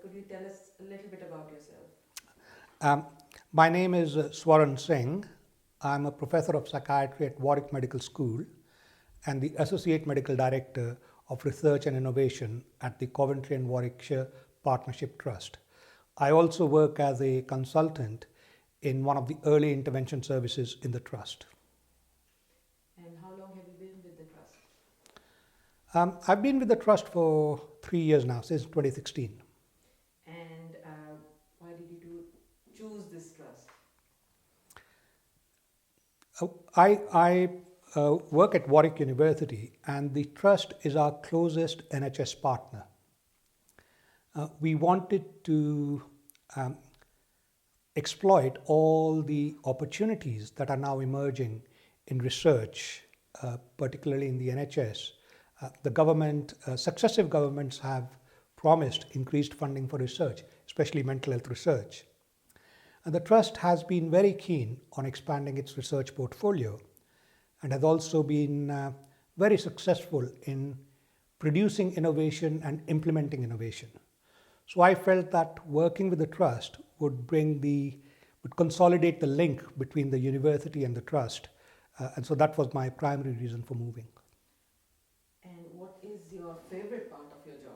could you tell us a little bit about yourself? Um, my name is Singh. I'm a professor of psychiatry at Warwick Medical School and the Associate Medical Director of Research and Innovation at the Coventry and Warwickshire Partnership Trust. I also work as a consultant in one of the early intervention services in the trust. And how long have you been with the trust? I've been with the trust for 3 years now, since 2016. And why did you choose this trust? I work at Warwick University, and the trust is our closest NHS partner. We wanted to exploit all the opportunities that are now emerging in research, particularly in the NHS. The government, successive governments have promised increased funding for research, especially mental health research. And the Trust has been very keen on expanding its research portfolio and has also been very successful in producing innovation and implementing innovation. So I felt that working with the Trust would consolidate the link between the university and the Trust. And so that was my primary reason for moving. And what is your favorite part of your job?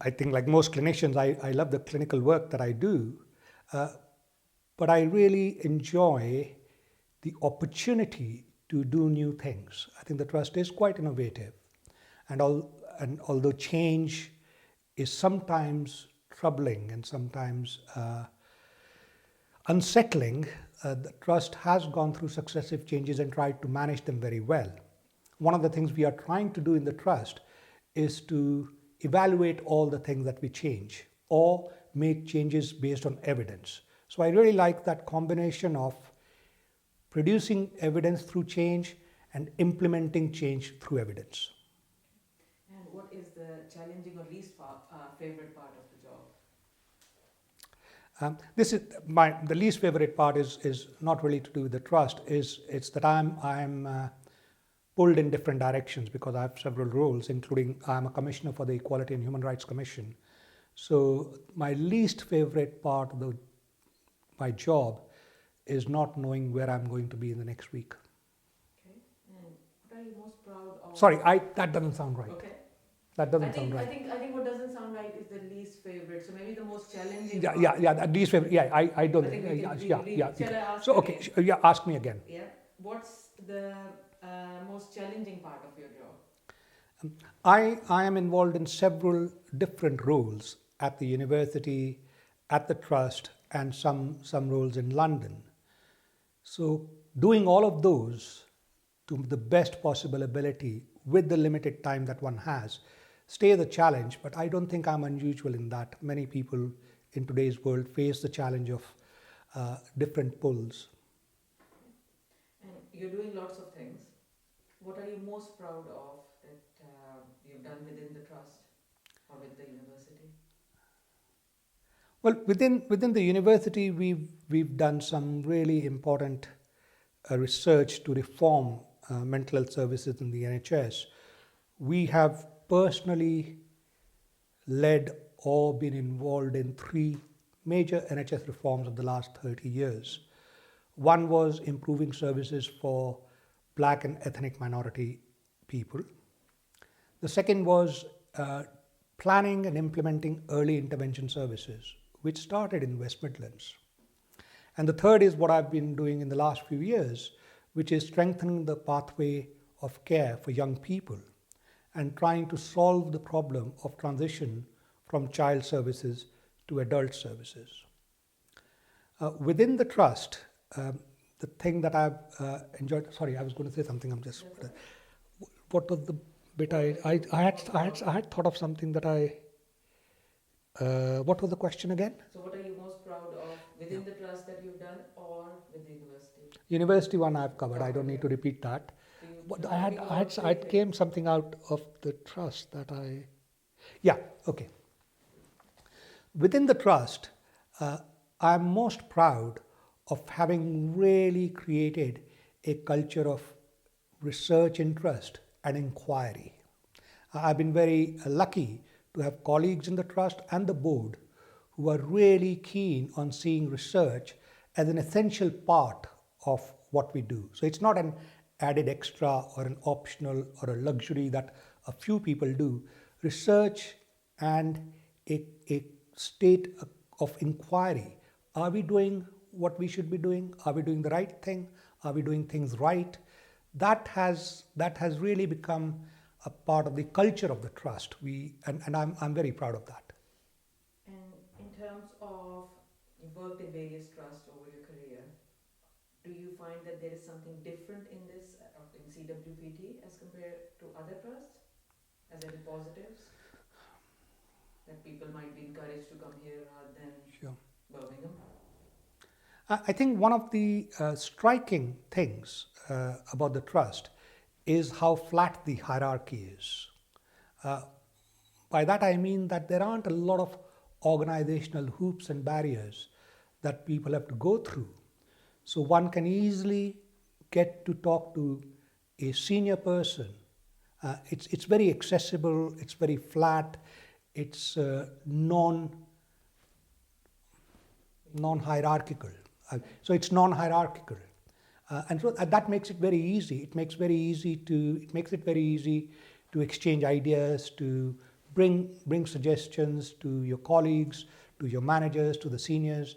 I think, like most clinicians, I love the clinical work that I do, but I really enjoy the opportunity to do new things. I think the trust is quite innovative, and although change is sometimes troubling and sometimes unsettling, the trust has gone through successive changes and tried to manage them very well. One of the things we are trying to do in the trust is to evaluate all the things that we change or make changes based on evidence. So I really like that combination of producing evidence through change and implementing change through evidence. And what is the challenging or least favorite part of the job? The least favorite part is not really to do with the trust. It's that I'm pulled in different directions because I have several roles, including I'm a commissioner for the Equality and Human Rights Commission. So my least favorite part of my job is not knowing where I'm going to be in the next week. Okay. And what are you most proud of? Sorry, that doesn't sound right. Okay. That doesn't sound right. I think what doesn't sound right is the least favorite. So maybe the most challenging. The least favorite. Yeah, I don't. Shall I ask? So okay, ask me again. Yeah. What's the most challenging part of your job? I am involved in several different roles at the university, at the trust, and some roles in London. So doing all of those to the best possible ability with the limited time that one has stays a challenge, but I don't think I'm unusual in that. Many people in today's world face the challenge of different pulls. And you're doing lots of things. What are you most proud of that you've done within the trust or with the university? Well, within the university, we've done some really important research to reform mental health services in the NHS. We have personally led or been involved in 3 major NHS reforms of the last 30 years. One was improving services for Black and ethnic minority people. The second was planning and implementing early intervention services, which started in West Midlands. And the third is what I've been doing in the last few years, which is strengthening the pathway of care for young people and trying to solve the problem of transition from child services to adult services. Within the trust, the thing that I've enjoyed, sorry, I was going to say something, what was the bit I had thought of something that what was the question again? So what are you most proud of within the trust that you've done or with the university? University one I've covered, I don't need to repeat that. But I came something out of the trust that okay. Within the trust, I'm most proud of having really created a culture of research interest and inquiry. I've been very lucky to have colleagues in the trust and the board who are really keen on seeing research as an essential part of what we do. So it's not an added extra or an optional or a luxury that a few people do. Research and a state of inquiry. Are we doing what we should be doing? Are we doing the right thing? Are we doing things right? That has really become a part of the culture of the trust. I'm very proud of that. And in terms of you've worked in various trusts over your career, do you find that there is something different in this in CWPT as compared to other trusts? As any positives that people might be encouraged to come here rather than Sure. Birmingham? I think one of the striking things about the trust is how flat the hierarchy is. Uh, by that I mean that there aren't a lot of organizational hoops and barriers that people have to go through. So one can easily get to talk to a senior person. It's very accessible, it's very flat, it's non-hierarchical. So it's non-hierarchical, and so that makes it very easy. It makes it very easy to exchange ideas, to bring suggestions to your colleagues, to your managers, to the seniors,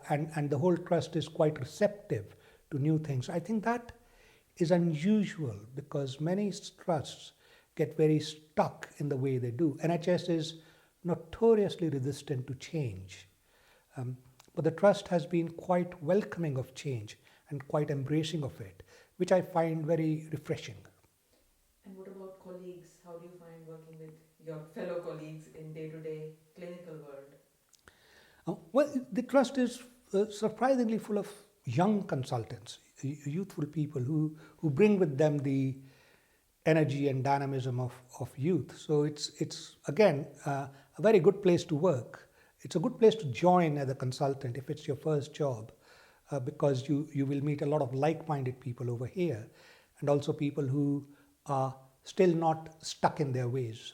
and the whole trust is quite receptive to new things. I think that is unusual because many trusts get very stuck in the way they do. NHS is notoriously resistant to change. But the trust has been quite welcoming of change and quite embracing of it, which I find very refreshing. And what about colleagues? How do you find working with your fellow colleagues in day-to-day clinical world? Well, the trust is surprisingly full of young consultants, youthful people who bring with them the energy and dynamism of youth. So it's again a very good place to work. It's a good place to join as a consultant if it's your first job, because you will meet a lot of like-minded people over here, and also people who are still not stuck in their ways.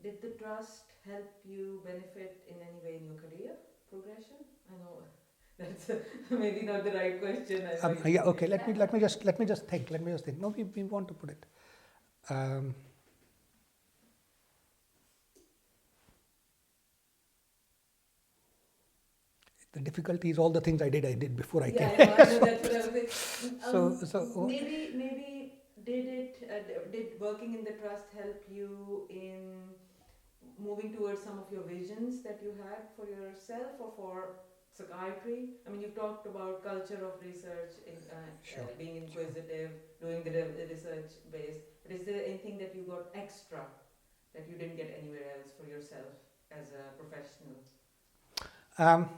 Did the trust help you benefit in any way in your career progression? I know that's maybe not the right question. Yeah, okay. Let me just think. No, we want to put it. Um, the difficulty is all the things I did before I Yeah, came. I know that's what I was saying. So Maybe did working in the trust help you in moving towards some of your visions that you had for yourself or for psychiatry? I mean, you've talked about culture of research, Sure. being inquisitive, doing the research based. But is there anything that you got extra that you didn't get anywhere else for yourself as a professional? Um,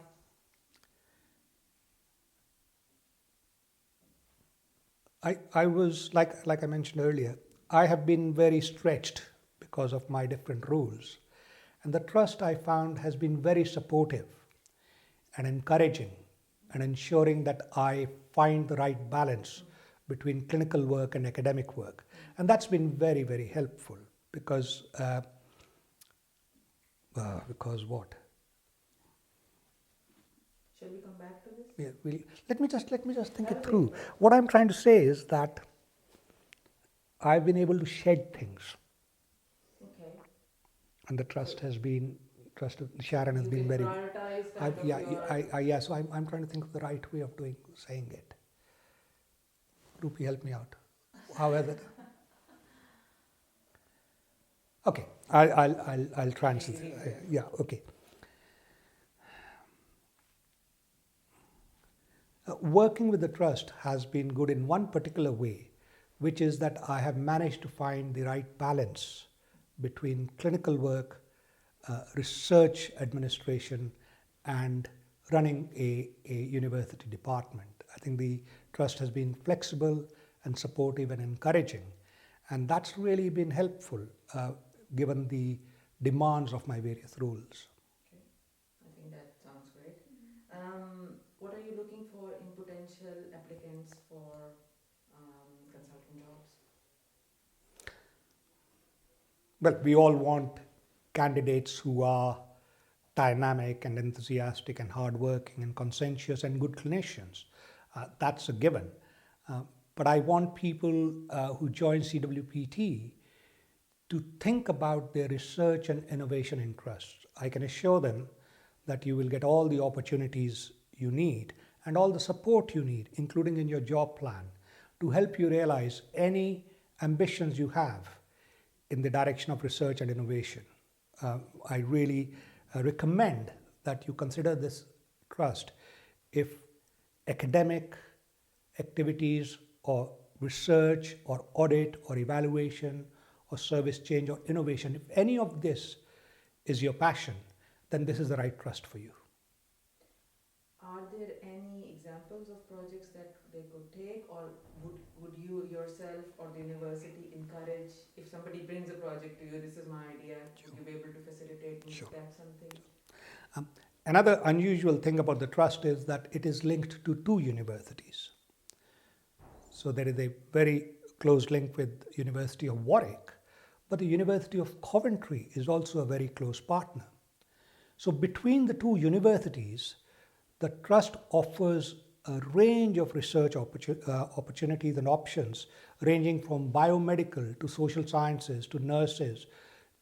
I was like I mentioned earlier, I have been very stretched because of my different roles, and the trust I found has been very supportive and encouraging and ensuring that I find the right balance between clinical work and academic work, and that's been very very helpful because what? Shall we come back to this? Yeah, let me just think Have it a through. think. What I'm trying to say is that I've been able to shed things, Okay. and the trust of Sharon has You been can very. prioritize kind of Yeah, your. yeah. So I'm trying to think of the right way of saying it. Rupi, help me out. How is it? Okay, I'll try and yeah. Okay. Working with the trust has been good in one particular way, which is that I have managed to find the right balance between clinical work, research administration, and running a university department. I think the trust has been flexible and supportive and encouraging, and that's really been helpful given the demands of my various roles. Okay, I think that sounds great. What are you looking for in potential applicants for consultant jobs? Well, we all want candidates who are dynamic and enthusiastic and hardworking and conscientious and good clinicians. That's a given. Uh, but I want people who join CWPT to think about their research and innovation interests. I can assure them that you will get all the opportunities you need and all the support you need, including in your job plan, to help you realize any ambitions you have in the direction of research and innovation. I really recommend that you consider this trust if academic activities or research or audit or evaluation or service change or innovation, if any of this is your passion, then this is the right trust for you. Are there any examples of projects that they could take, or would you yourself or the university encourage, if somebody brings a project to you, this is my idea, would you be able to facilitate me Sure. to tap something? Um, Another unusual thing about the trust is that it is linked to two universities. So there is a very close link with University of Warwick, but the University of Coventry is also a very close partner. So between the two universities, the trust offers a range of research opportunities and options, ranging from biomedical to social sciences to nurses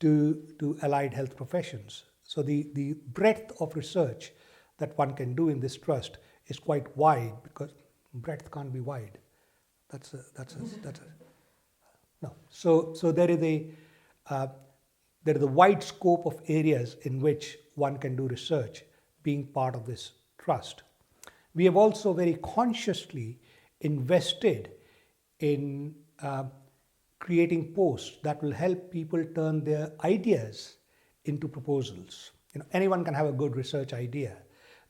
to allied health professions. So the breadth of research that one can do in this trust is quite wide, because breadth can't be wide. That's a no. So there is a wide scope of areas in which one can do research being part of this trust. We have also very consciously invested in creating posts that will help people turn their ideas into proposals. Anyone can have a good research idea.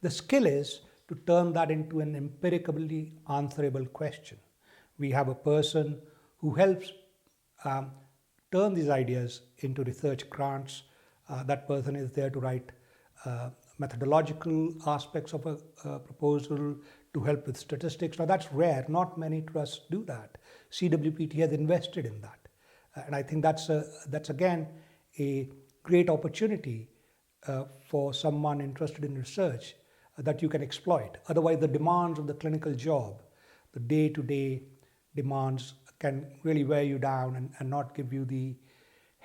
The skill is to turn that into an empirically answerable question. We have a person who helps turn these ideas into research grants. That person is there to write methodological aspects of a proposal, to help with statistics. Now that's rare. Not many trusts do that. CWPT has invested in that. And I think that's again a great opportunity for someone interested in research that you can exploit. Otherwise, the demands of the clinical job, the day-to-day demands, can really wear you down and not give you the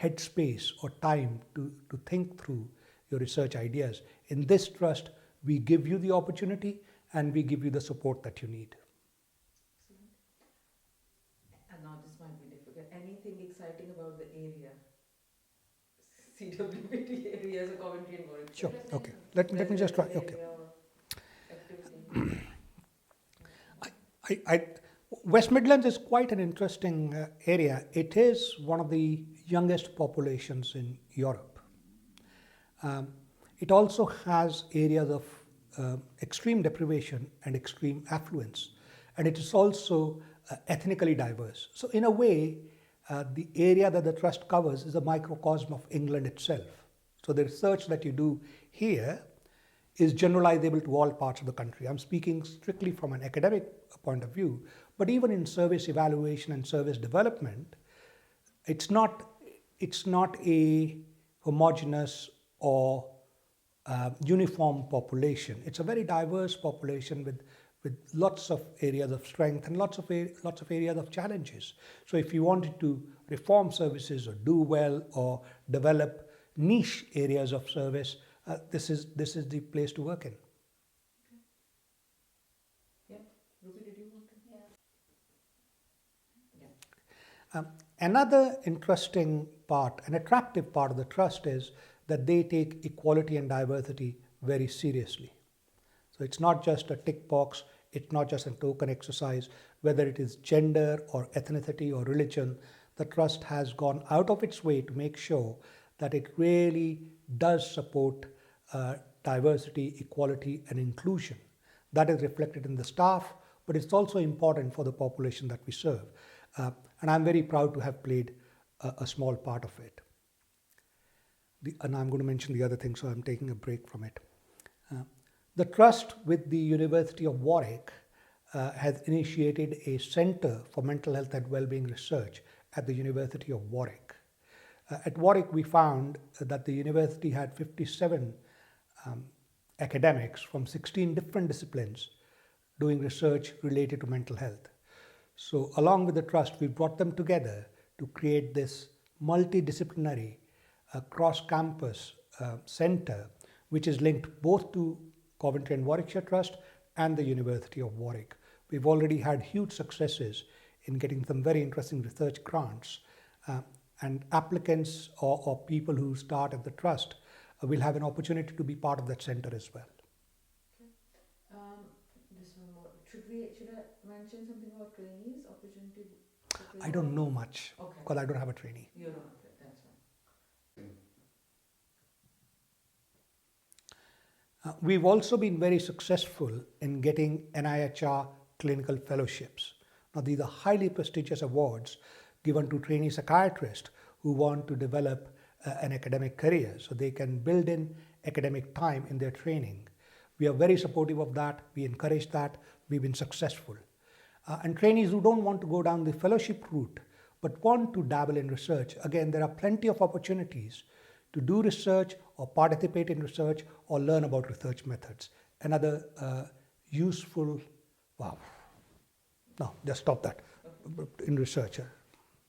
headspace or time to think through your research ideas. In this trust, we give you the opportunity and we give you the support that you need. Excellent. And now this might be difficult. Anything exciting about the area? CWPT areas of Coventry and Warwick. Sure. Okay. Let me just try. Okay. West Midlands is quite an interesting area. It is one of the youngest populations in Europe. It also has areas of extreme deprivation and extreme affluence, and it is also ethnically diverse. So in a way, the area that the trust covers is a microcosm of England itself. So the research that you do here is generalizable to all parts of the country. I'm speaking strictly from an academic point of view, but even in service evaluation and service development, it's not a homogeneous or uniform population. It's a very diverse population with lots of areas of strength and lots of areas of challenges. So if you wanted to reform services or do well or develop niche areas of service, this is the place to work in. Yeah, Ruby, did you want to? Yeah. Another interesting part, an attractive part of the trust is that they take equality and diversity very seriously. So it's not just a tick box, it's not just a token exercise, whether it is gender or ethnicity or religion. The trust has gone out of its way to make sure that it really does support diversity, equality, and inclusion. That is reflected in the staff, but it's also important for the population that we serve. And I'm very proud to have played a small part of it. And I'm going to mention the other thing, so I'm taking a break from it. The trust with the University of Warwick has initiated a Centre for Mental Health and Wellbeing Research at the University of Warwick. At Warwick, we found that the university had 57 um, academics from 16 different disciplines doing research related to mental health. So, along with the trust, we brought them together to create this multidisciplinary cross campus center, which is linked both to Coventry and Warwickshire Trust and the University of Warwick. We've already had huge successes in getting some very interesting research grants, and applicants or people who start at the trust will have an opportunity to be part of that center as well. Okay. This one more. Should I mention something about trainees? Opportunity for I trainees? don't know much Okay. because I don't have a trainee. You don't have it. That's fine. We've also been very successful in getting NIHR clinical fellowships. Now, these are highly prestigious awards given to trainee psychiatrists who want to develop an academic career, so they can build in academic time in their training. We are very supportive of that. We encourage that. We've been successful. And trainees who don't want to go down the fellowship route but want to dabble in research, again, there are plenty of opportunities to do research or participate in research or learn about research methods. Another useful, wow, no, just stop that, in research.